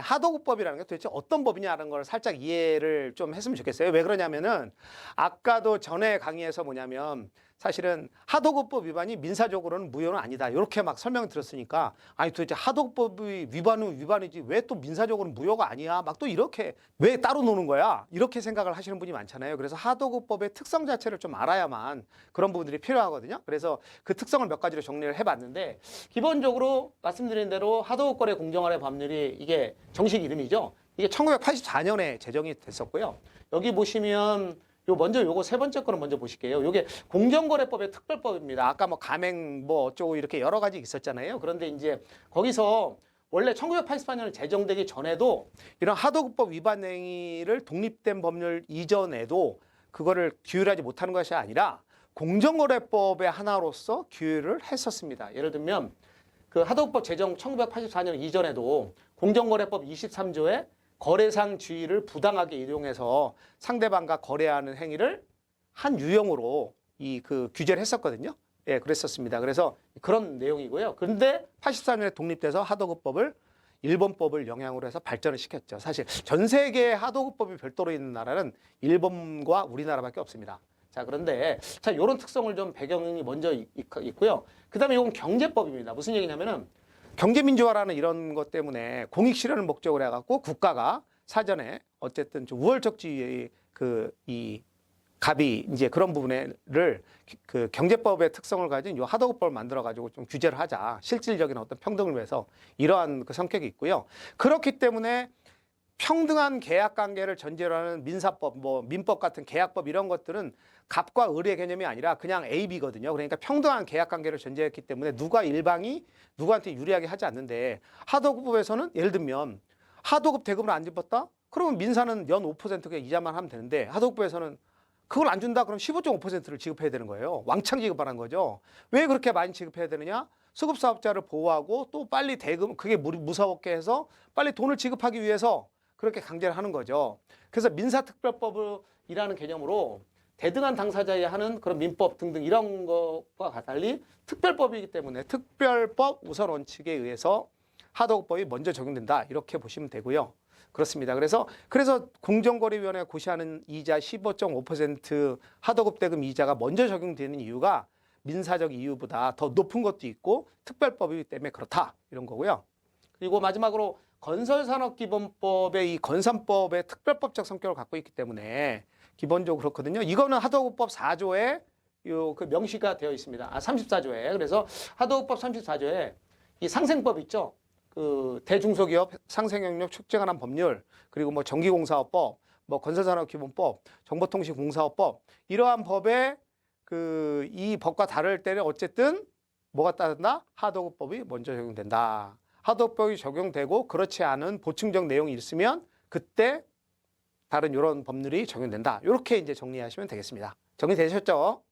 하도급법이라는 게 도대체 어떤 법이냐는 걸 살짝 이해를 좀 했으면 좋겠어요. 왜 그러냐면은 아까도 전에 강의에서 뭐냐면 사실은 하도급법 위반이 민사적으로는 무효는 아니다. 이렇게 막 설명을 들었으니까 아니 도대체 하도급법이 위반은 위반이지 왜 또 민사적으로는 무효가 아니야? 막 또 이렇게 왜 따로 노는 거야? 이렇게 생각을 하시는 분이 많잖아요. 그래서 하도급법의 특성 자체를 좀 알아야만 그런 부분들이 필요하거든요. 그래서 그 특성을 몇 가지로 정리를 해봤는데 기본적으로 말씀드린 대로 하도급거래 공정거래 법률이 이게 정식 이름이죠. 이게 1984년에 제정이 됐었고요. 여기 보시면 먼저 요거 세 번째 거는 먼저 보실게요. 요게 공정거래법의 특별법입니다. 아까 뭐 가맹 뭐 어쩌고 이렇게 여러 가지 있었잖아요. 그런데 이제 거기서 원래 1984년 제정되기 전에도 이런 하도급법 위반 행위를 독립된 법률 이전에도 그거를 규율하지 못하는 것이 아니라 공정거래법의 하나로서 규율을 했었습니다. 예를 들면 그 하도급법 제정 1984년 이전에도 공정거래법 23조에 거래상 지위를 부당하게 이용해서 상대방과 거래하는 행위를 한 유형으로 그 규제를 했었거든요. 예, 그랬었습니다. 그래서 그런 내용이고요. 그런데 84년에 독립돼서 하도급법을 일본법을 영향으로 해서 발전을 시켰죠. 사실 전 세계에 하도급법이 별도로 있는 나라는 일본과 우리나라밖에 없습니다. 자, 그런데 자, 요런 특성을 좀 배경이 먼저 있고요. 그다음에 이건 경제법입니다. 무슨 얘기냐면은 경제민주화라는 이런 것 때문에 공익 실현을 목적으로 해갖고 국가가 사전에 어쨌든 좀 우월적지의 이 갑이 이제 그런 부분을 그 경제법의 특성을 가진 이 하도급법을 만들어가지고 좀 규제를 하자. 실질적인 어떤 평등을 위해서 이러한 그 성격이 있고요. 그렇기 때문에 평등한 계약 관계를 전제로 하는 민사법, 뭐 민법 같은 계약법 이런 것들은 갑과 을의 개념이 아니라 그냥 A, B거든요. 그러니까 평등한 계약 관계를 전제했기 때문에 누가 일방이 누구한테 유리하게 하지 않는데 하도급법에서는 예를 들면 하도급 대금을 안 짚었다? 그러면 민사는 연 5%가 이자만 하면 되는데 하도급법에서는 그걸 안 준다? 그럼 15.5%를 지급해야 되는 거예요. 왕창 지급하는 거죠. 왜 그렇게 많이 지급해야 되느냐? 수급사업자를 보호하고 또 빨리 대금, 그게 무사롭게 해서 빨리 돈을 지급하기 위해서 그렇게 강제를 하는 거죠. 그래서 민사특별법이라는 개념으로 대등한 당사자에 하는 그런 민법 등등 이런 것과 달리 특별법이기 때문에 특별법 우선 원칙에 의해서 하도급법이 먼저 적용된다. 이렇게 보시면 되고요. 그렇습니다. 그래서 공정거래위원회가 고시하는 이자 15.5% 하도급 대금 이자가 먼저 적용되는 이유가 민사적 이유보다 더 높은 것도 있고 특별법이기 때문에 그렇다. 이런 거고요. 그리고 마지막으로 건설산업기본법의 이 건산법의 특별법적 성격을 갖고 있기 때문에 기본적으로 그렇거든요. 이거는 하도급법 4조에 그 명시가 되어 있습니다. 34조에. 그래서 하도급법 34조에 이 상생법 있죠. 그 대중소기업 상생영역 촉진하는 법률, 그리고 뭐 전기공사업법, 뭐 건설산업기본법, 정보통신공사업법 이러한 법에 이 법과 다를 때는 어쨌든 뭐가 따른다? 하도급법이 먼저 적용된다. 하도급법이 적용되고 그렇지 않은 보충적 내용이 있으면 그때 다른 이런 법률이 적용된다. 이렇게 이제 정리하시면 되겠습니다. 정리되셨죠?